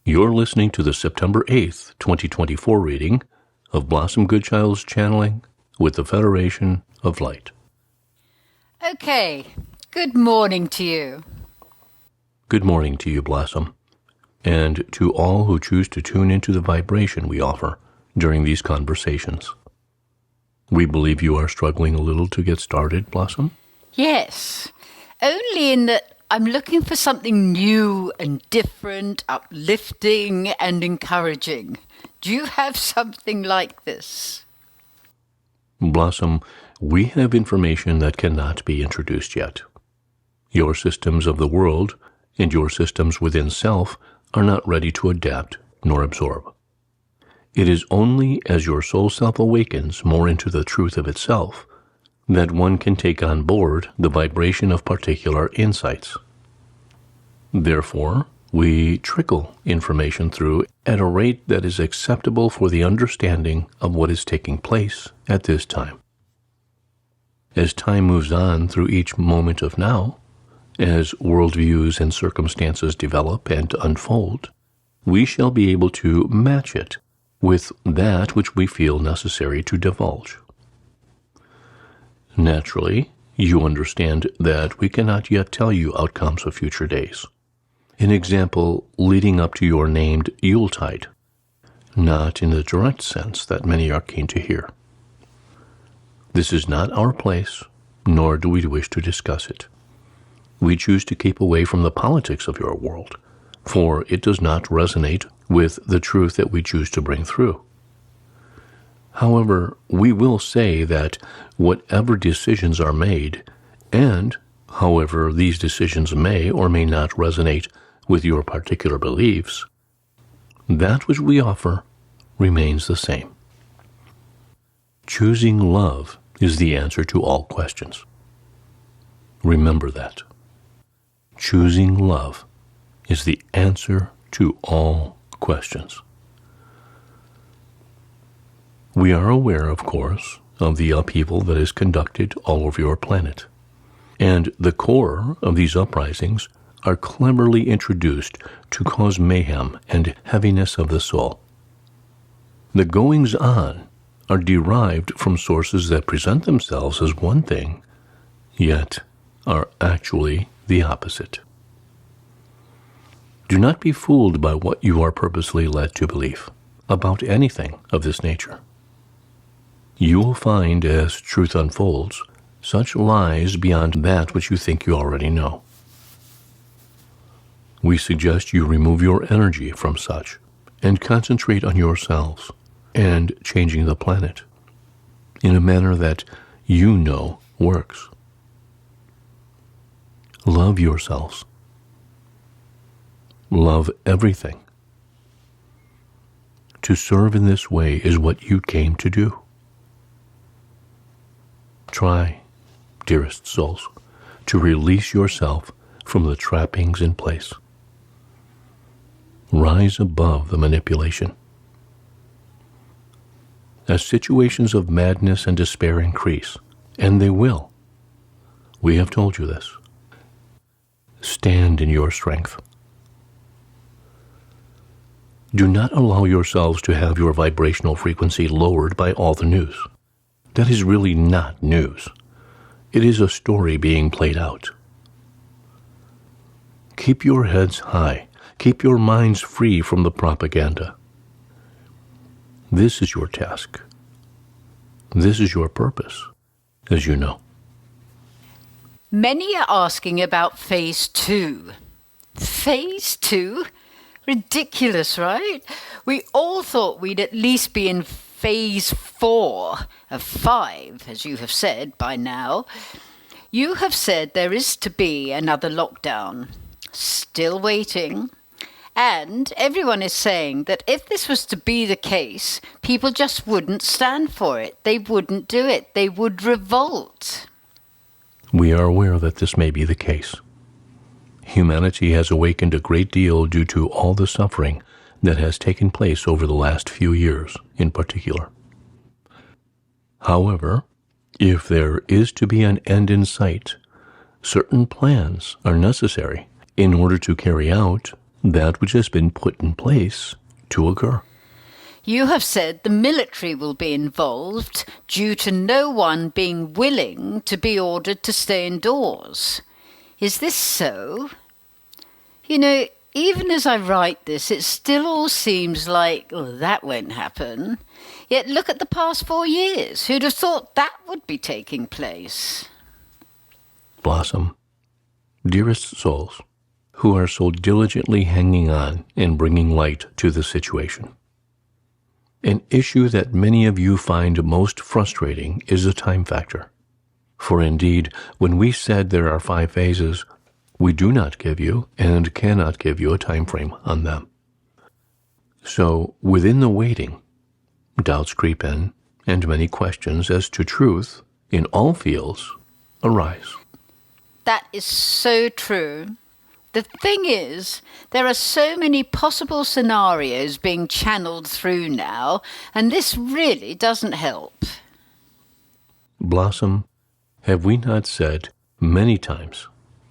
You're listening to the September 8th, 2024 reading of Blossom Goodchild's channeling with the Federation of Light. Okay, good morning to you. Good morning to you, Blossom, and to all who choose to tune into the vibration we offer during these conversations. We believe you are struggling a little to get started, Blossom? Yes, only in that I'm looking for something new and different, uplifting and encouraging. Do you have something like this? Blossom, we have information that cannot be introduced yet. Your systems of the world and your systems within self are not ready to adapt nor absorb. It is only as your soul self awakens more into the truth of itself that one can take on board the vibration of particular insights. Therefore, we trickle information through at a rate that is acceptable for the understanding of what is taking place at this time. As time moves on through each moment of now, as worldviews and circumstances develop and unfold, we shall be able to match it with that which we feel necessary to divulge. Naturally, you understand that we cannot yet tell you outcomes of future days. An example leading up to your named Yuletide, not in the direct sense that many are keen to hear. This is not our place, nor do we wish to discuss it. We choose to keep away from the politics of your world, for it does not resonate with the truth that we choose to bring through. However, we will say that whatever decisions are made, and however these decisions may or may not resonate with your particular beliefs, that which we offer remains the same. Choosing love is the answer to all questions. Remember that. Choosing love is the answer to all questions. We are aware, of course, of the upheaval that is conducted all over your planet, and the core of these uprisings are cleverly introduced to cause mayhem and heaviness of the soul. The goings-on are derived from sources that present themselves as one thing, yet are actually the opposite. Do not be fooled by what you are purposely led to believe about anything of this nature. You will find, as truth unfolds, such lies beyond that which you think you already know. We suggest you remove your energy from such and concentrate on yourselves and changing the planet in a manner that you know works. Love yourselves. Love everything. To serve in this way is what you came to do. Try, dearest souls, to release yourself from the trappings in place. Rise above the manipulation. As situations of madness and despair increase, and they will, we have told you this, stand in your strength. Do not allow yourselves to have your vibrational frequency lowered by all the news. That is really not news. It is a story being played out. Keep your heads high. Keep your minds free from the propaganda. This is your task. This is your purpose, as you know. Many are asking about Phase 2. Phase 2? Ridiculous, right? We all thought we'd at least be in Phase 4 of 5, as you have said by now. You have said there is to be another lockdown. Still waiting. And everyone is saying that if this was to be the case, people just wouldn't stand for it. They wouldn't do it. They would revolt. We are aware that this may be the case. Humanity has awakened a great deal due to all the suffering that has taken place over the last few years in particular. However, if there is to be an end in sight, certain plans are necessary in order to carry out that which has been put in place to occur. You have said the military will be involved due to no one being willing to be ordered to stay indoors. Is this so? You know, even as I write this, it still all seems like, that won't happen. Yet look at the past 4 years. Who'd have thought that would be taking place? Blossom, dearest souls, who are so diligently hanging on and bringing light to the situation. An issue that many of you find most frustrating is the time factor. For indeed, when we said there are 5 phases, we do not give you and cannot give you a time frame on them. So, within the waiting, doubts creep in, and many questions as to truth in all fields arise. That is so true. The thing is, there are so many possible scenarios being channeled through now, and this really doesn't help. Blossom, have we not said many times,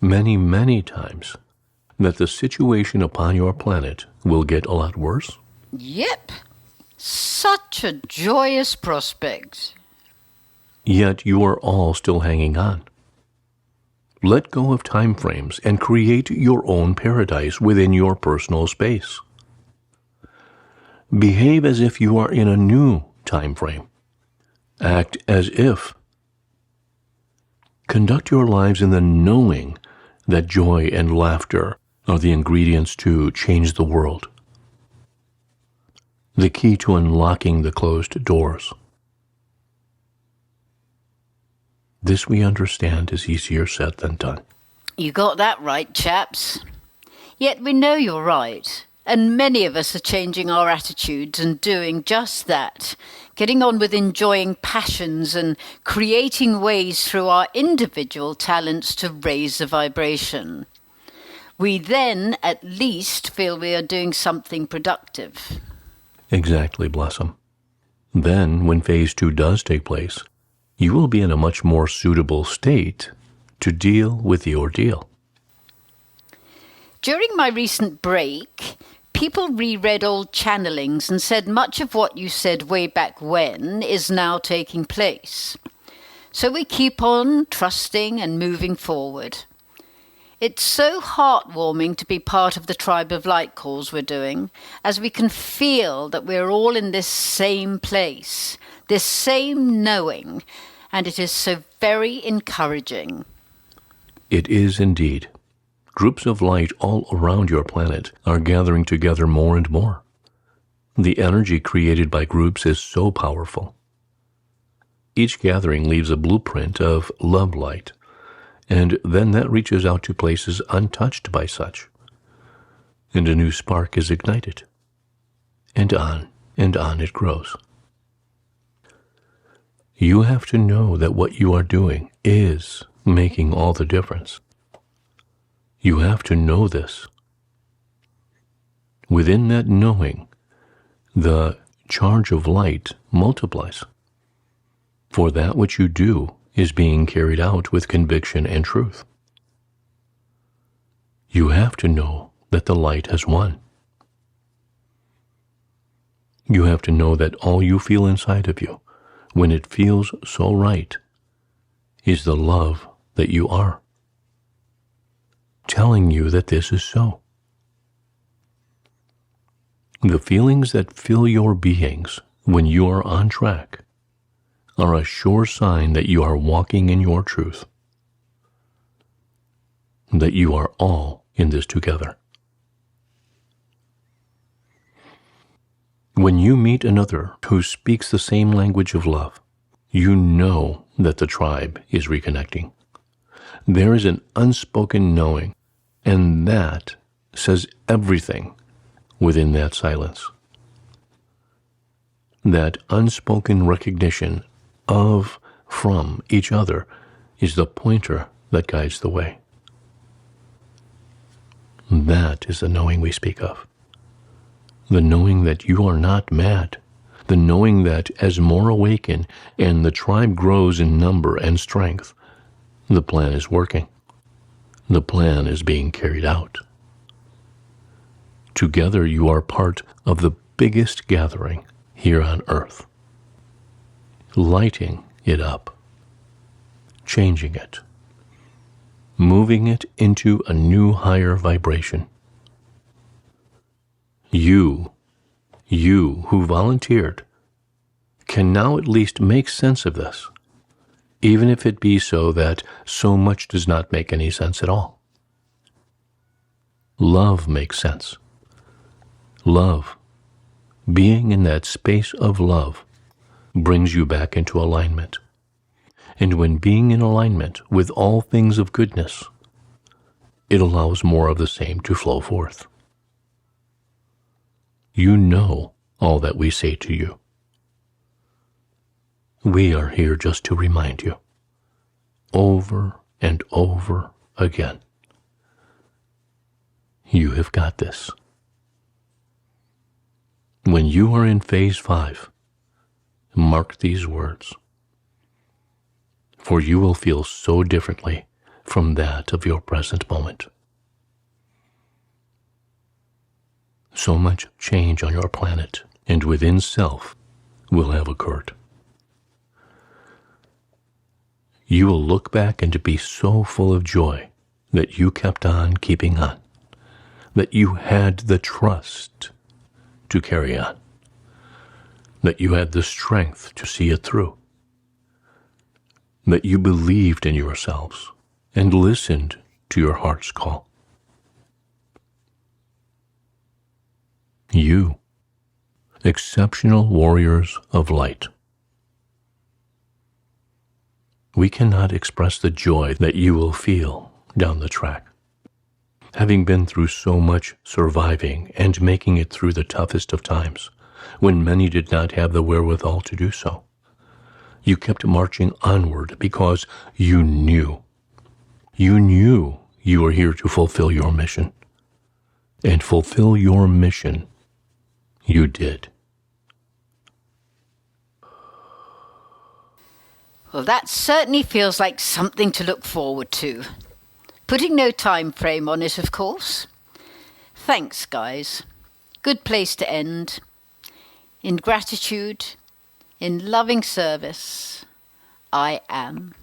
many times, that the situation upon your planet will get a lot worse? Yep. Such a joyous prospect. Yet you are all still hanging on. Let go of time frames and create your own paradise within your personal space. Behave as if you are in a new time frame. Act as if. Conduct your lives in the knowing that joy and laughter are the ingredients to change the world. The key to unlocking the closed doors. This we understand is easier said than done. You got that right, chaps. Yet we know you're right, and many of us are changing our attitudes and doing just that, getting on with enjoying passions and creating ways through our individual talents to raise the vibration. We then at least feel we are doing something productive. Exactly, Blossom. Then, when phase 2 does take place, you will be in a much more suitable state to deal with the ordeal. During my recent break, people reread old channelings and said much of what you said way back when is now taking place. So we keep on trusting and moving forward. It's so heartwarming to be part of the Tribe of Light calls we're doing, as we can feel that we're all in this same place, this same knowing, and it is so very encouraging. It is indeed. Groups of light all around your planet are gathering together more and more. The energy created by groups is so powerful. Each gathering leaves a blueprint of love light, and then that reaches out to places untouched by such, and a new spark is ignited, and on it grows. You have to know that what you are doing is making all the difference. You have to know this. Within that knowing, the charge of light multiplies. For that which you do is being carried out with conviction and truth. You have to know that the light has won. You have to know that all you feel inside of you, when it feels so right, is the love that you are, telling you that this is so. The feelings that fill your beings when you are on track are a sure sign that you are walking in your truth, that you are all in this together. When you meet another who speaks the same language of love, you know that the tribe is reconnecting. There is an unspoken knowing, and that says everything within that silence. That unspoken recognition of, from each other is the pointer that guides the way. That is the knowing we speak of. The knowing that you are not mad. The knowing that as more awaken and the tribe grows in number and strength, the plan is working. The plan is being carried out. Together you are part of the biggest gathering here on earth, lighting it up, changing it, moving it into a new higher vibration. You who volunteered, can now at least make sense of this, even if it be so that so much does not make any sense at all. Love makes sense. Love, being in that space of love, brings you back into alignment. And when being in alignment with all things of goodness, it allows more of the same to flow forth. You know all that we say to you. We are here just to remind you, over and over again. You have got this. When you are in phase 5, mark these words, for you will feel so differently from that of your present moment. So much change on your planet and within self will have occurred. You will look back and be so full of joy that you kept on keeping on, that you had the trust to carry on, that you had the strength to see it through, that you believed in yourselves and listened to your heart's call. You, exceptional warriors of light. We cannot express the joy that you will feel down the track. Having been through so much surviving and making it through the toughest of times, when many did not have the wherewithal to do so, you kept marching onward because you knew you were here to fulfill your mission. And fulfill your mission you did. Well, that certainly feels like something to look forward to. Putting no time frame on it, of course. Thanks, guys. Good place to end. In gratitude, in loving service, I am.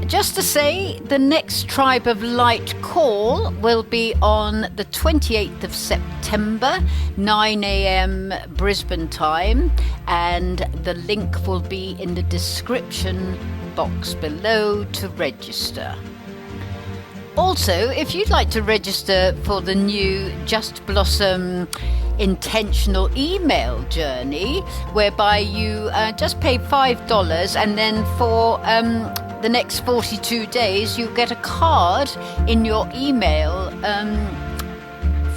Just to say, the next Tribe of Light call will be on the 28th of September, 9 a.m. Brisbane time, and the link will be in the description box below to register. Also, if you'd like to register for the new Just Blossom intentional email journey, whereby you just pay $5 and then for the next 42 days you get a card in your email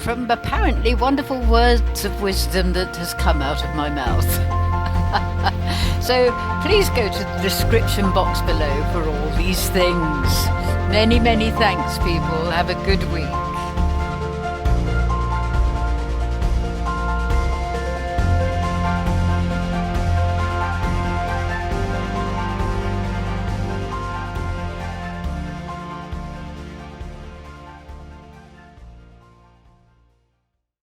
from apparently wonderful words of wisdom that has come out of my mouth. So please go to the description box below for all these things. Many, many thanks, people. Have a good week.